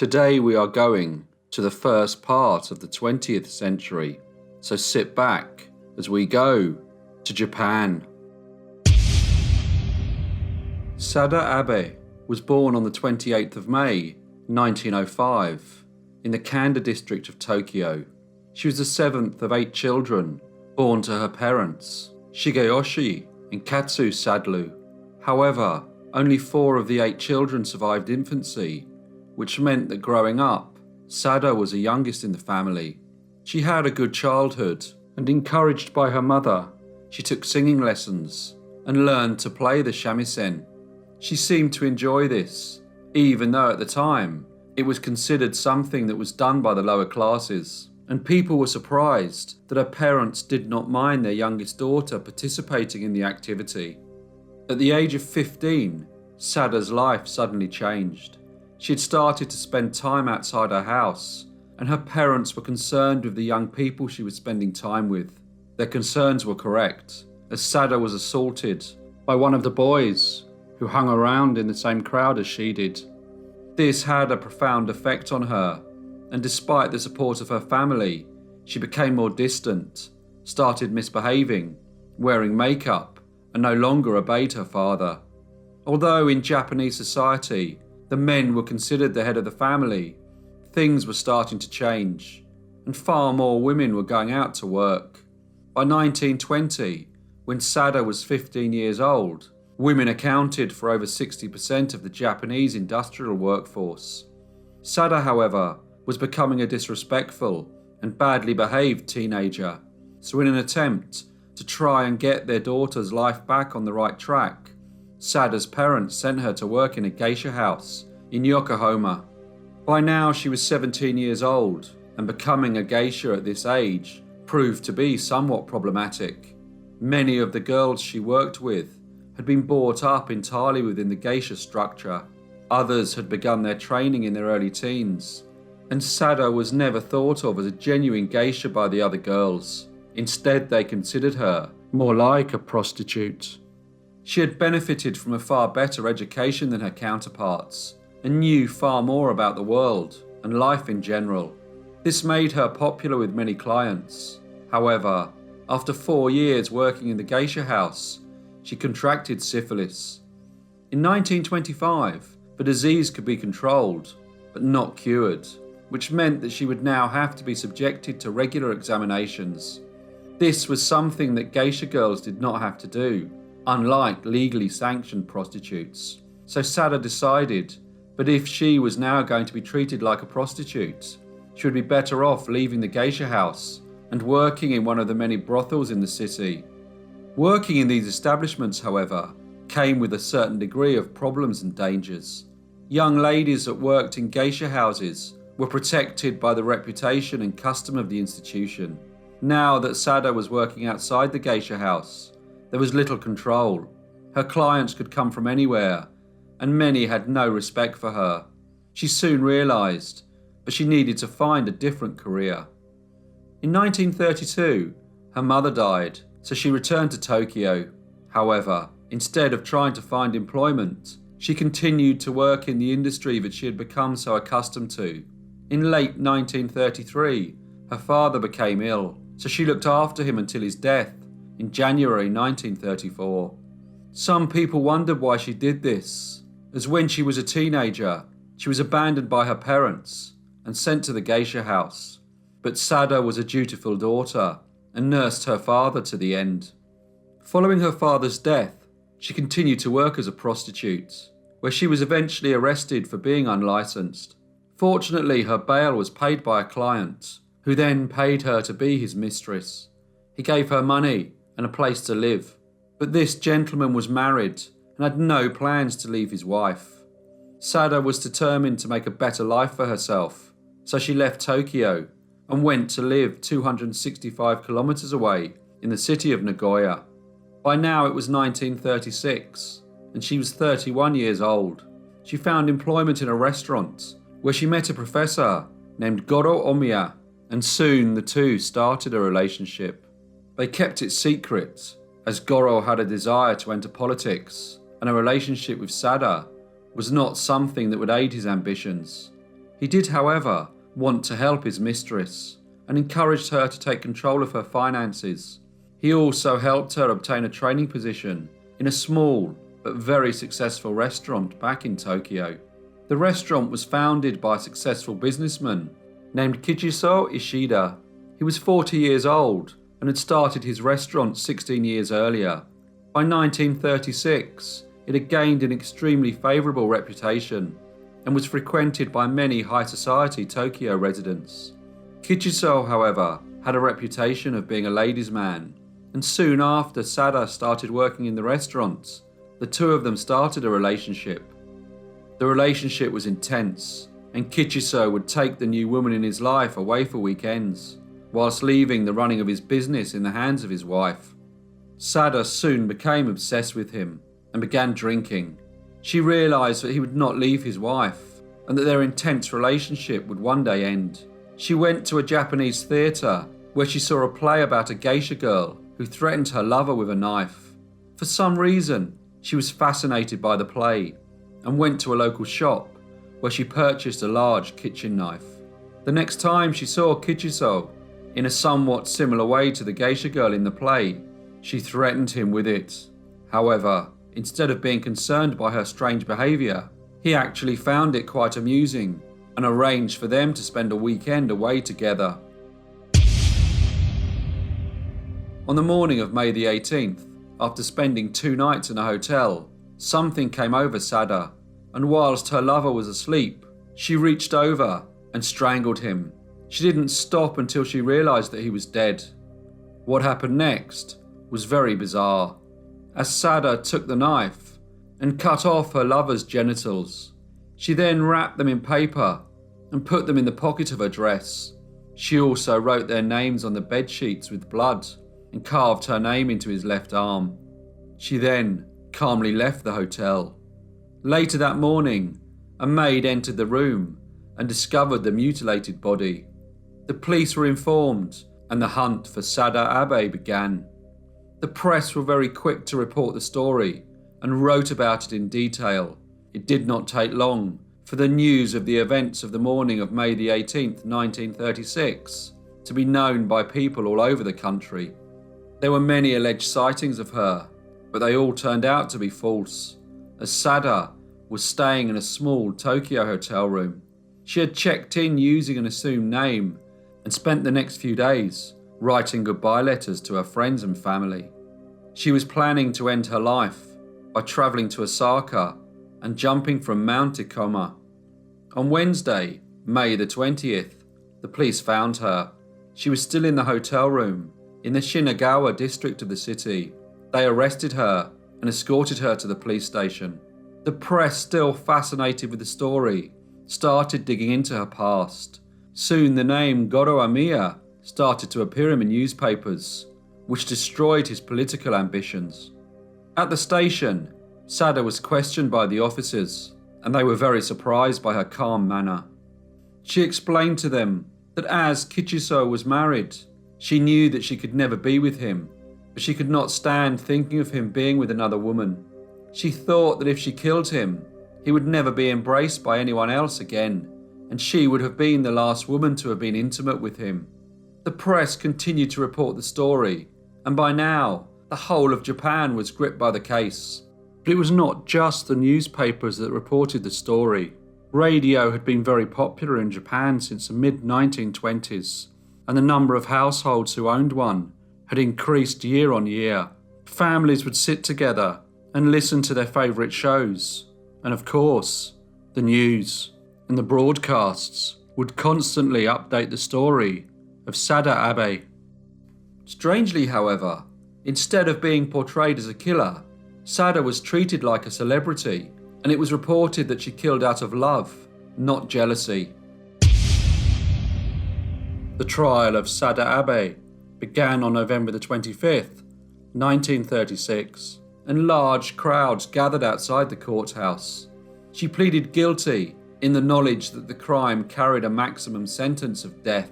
Today we are going to the first part of the 20th century, so sit back as we go to Japan. Sada Abe was born on the 28th of May, 1905, in the Kanda district of Tokyo. She was the seventh of 8 children born to her parents, Shigeyoshi and Katsu Sadlu. However, only 4 of the 8 children survived infancy, which meant that growing up, Sada was the youngest in the family. She had a good childhood, and encouraged by her mother, she took singing lessons and learned to play the shamisen. She seemed to enjoy this, even though at the time it was considered something that was done by the lower classes, and people were surprised that her parents did not mind their youngest daughter participating in the activity. At the age of 15, Sada's life suddenly changed. She had started to spend time outside her house, and her parents were concerned with the young people she was spending time with. Their concerns were correct, as Sada was assaulted by one of the boys who hung around in the same crowd as she did. This had a profound effect on her, and despite the support of her family, she became more distant, started misbehaving, wearing makeup, and no longer obeyed her father. Although in Japanese society, the men were considered the head of the family, things were starting to change, and far more women were going out to work. By 1920, when Sada was 15 years old, women accounted for over 60% of the Japanese industrial workforce. Sada, however, was becoming a disrespectful and badly behaved teenager, so in an attempt to try and get their daughter's life back on the right track, Sada's parents sent her to work in a geisha house in Yokohama. By now she was 17 years old, and becoming a geisha at this age proved to be somewhat problematic. Many of the girls she worked with had been brought up entirely within the geisha structure. Others had begun their training in their early teens, and Sada was never thought of as a genuine geisha by the other girls. Instead, they considered her more like a prostitute. She had benefited from a far better education than her counterparts, and knew far more about the world and life in general. This made her popular with many clients. However, after 4 years working in the geisha house, she contracted syphilis. In 1925, the disease could be controlled, but not cured, which meant that she would now have to be subjected to regular examinations. This was something that geisha girls did not have to do, unlike legally sanctioned prostitutes. So Sada decided that if she was now going to be treated like a prostitute, she would be better off leaving the geisha house and working in one of the many brothels in the city. Working in these establishments, however, came with a certain degree of problems and dangers. Young ladies that worked in geisha houses were protected by the reputation and custom of the institution. Now that Sada was working outside the geisha house, there was little control. Her clients could come from anywhere, and many had no respect for her. She soon realised that she needed to find a different career. In 1932, her mother died, so she returned to Tokyo. However, instead of trying to find employment, she continued to work in the industry that she had become so accustomed to. In late 1933, her father became ill, so she looked after him until his death in January 1934. Some people wondered why she did this, as when she was a teenager, she was abandoned by her parents and sent to the geisha house. But Sada was a dutiful daughter and nursed her father to the end. Following her father's death, she continued to work as a prostitute, where she was eventually arrested for being unlicensed. Fortunately, her bail was paid by a client, who then paid her to be his mistress. He gave her money and a place to live, but this gentleman was married and had no plans to leave his wife. Sada was determined to make a better life for herself, so she left Tokyo and went to live 265 kilometers away in the city of Nagoya. By now it was 1936, and she was 31 years old. She found employment in a restaurant where she met a professor named Goro Omiya, and soon the two started a relationship. They kept it secret, as Goro had a desire to enter politics, and a relationship with Sada was not something that would aid his ambitions. He did, however, want to help his mistress and encouraged her to take control of her finances. He also helped her obtain a training position in a small but very successful restaurant back in Tokyo. The restaurant was founded by a successful businessman named Kichiso Ishida. He was 40 years old and had started his restaurant 16 years earlier. By 1936, it had gained an extremely favourable reputation and was frequented by many high society Tokyo residents. Kichiso, however, had a reputation of being a ladies' man, and soon after Sada started working in the restaurant, the two of them started a relationship. The relationship was intense, and Kichiso would take the new woman in his life away for weekends, whilst leaving the running of his business in the hands of his wife. Sada soon became obsessed with him and began drinking. She realised that he would not leave his wife, and that their intense relationship would one day end. She went to a Japanese theatre where she saw a play about a geisha girl who threatened her lover with a knife. For some reason, she was fascinated by the play and went to a local shop where she purchased a large kitchen knife. The next time she saw Kichiso, in a somewhat similar way to the geisha girl in the play, she threatened him with it. However, instead of being concerned by her strange behaviour, he actually found it quite amusing and arranged for them to spend a weekend away together. On the morning of May the 18th, after spending 2 nights in a hotel, something came over Sada, and whilst her lover was asleep, she reached over and strangled him. She didn't stop until she realised that he was dead. What happened next was very bizarre, as Sada took the knife and cut off her lover's genitals. She then wrapped them in paper and put them in the pocket of her dress. She also wrote their names on the bed sheets with blood and carved her name into his left arm. She then calmly left the hotel. Later that morning, a maid entered the room and discovered the mutilated body. The police were informed and the hunt for Sada Abe began. The press were very quick to report the story and wrote about it in detail. It did not take long for the news of the events of the morning of May the 18th, 1936 to be known by people all over the country. There were many alleged sightings of her, but they all turned out to be false, as Sada was staying in a small Tokyo hotel room. She had checked in using an assumed name and spent the next few days writing goodbye letters to her friends and family. She was planning to end her life by travelling to Osaka and jumping from Mount Ikoma. On Wednesday, May the 20th, the police found her. She was still in the hotel room in the Shinagawa district of the city. They arrested her and escorted her to the police station. The press, still fascinated with the story, started digging into her past. Soon the name Goro Amiya started to appear in the newspapers, which destroyed his political ambitions. At the station, Sada was questioned by the officers, and they were very surprised by her calm manner. She explained to them that as Kichiso was married, she knew that she could never be with him, but she could not stand thinking of him being with another woman. She thought that if she killed him, he would never be embraced by anyone else again, and she would have been the last woman to have been intimate with him. The press continued to report the story, and by now, the whole of Japan was gripped by the case. But it was not just the newspapers that reported the story. Radio had been very popular in Japan since the mid-1920s, and the number of households who owned one had increased year on year. Families would sit together and listen to their favourite shows, and of course, the news and the broadcasts would constantly update the story of Sada Abe. Strangely, however, instead of being portrayed as a killer, Sada was treated like a celebrity, and it was reported that she killed out of love, not jealousy. The trial of Sada Abe began on November the 25th, 1936, and large crowds gathered outside the courthouse. She pleaded guilty in the knowledge that the crime carried a maximum sentence of death,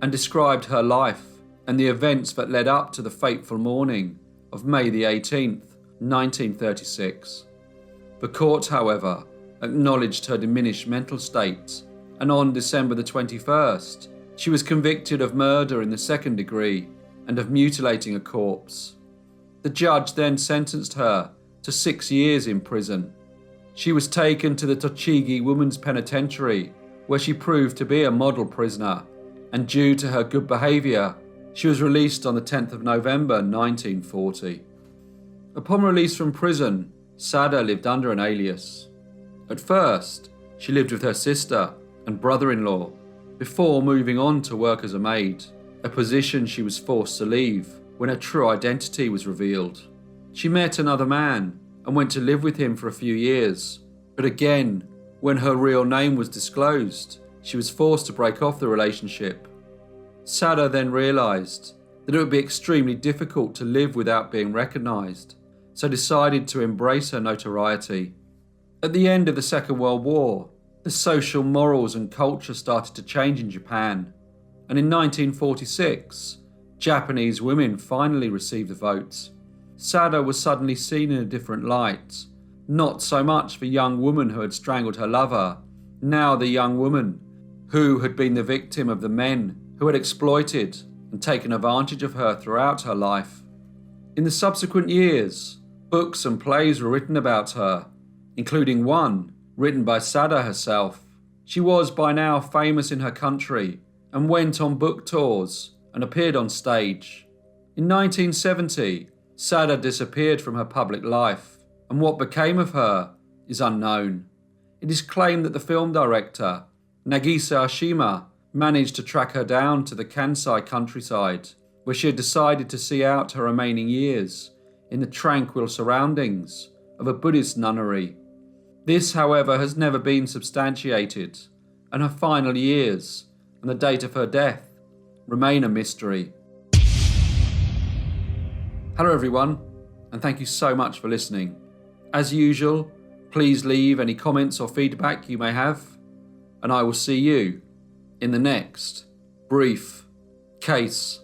and described her life and the events that led up to the fateful morning of May the 18th, 1936. The court, however, acknowledged her diminished mental state and on December the 21st, she was convicted of murder in the second degree and of mutilating a corpse. The judge then sentenced her to 6 years in prison. She was taken to the Tochigi Women's Penitentiary, where she proved to be a model prisoner, and due to her good behaviour, she was released on the 10th of November 1940. Upon release from prison, Sada lived under an alias. At first, she lived with her sister and brother-in-law, before moving on to work as a maid, a position she was forced to leave when her true identity was revealed. She met another man and went to live with him for a few years, but again, when her real name was disclosed, she was forced to break off the relationship. Sada then realised that it would be extremely difficult to live without being recognised, so decided to embrace her notoriety. At the end of the Second World War, the social morals and culture started to change in Japan, and in 1946, Japanese women finally received the vote. Sada was suddenly seen in a different light, not so much the young woman who had strangled her lover, now the young woman who had been the victim of the men who had exploited and taken advantage of her throughout her life. In the subsequent years, books and plays were written about her, including one written by Sada herself. She was by now famous in her country and went on book tours and appeared on stage. In 1970, Sada disappeared from her public life, and what became of her is unknown. It is claimed that the film director, Nagisa Ashima, managed to track her down to the Kansai countryside, where she had decided to see out her remaining years in the tranquil surroundings of a Buddhist nunnery. This, however, has never been substantiated, and her final years and the date of her death remain a mystery. Hello everyone, and thank you so much for listening. As usual, please leave any comments or feedback you may have, and I will see you in the next brief case.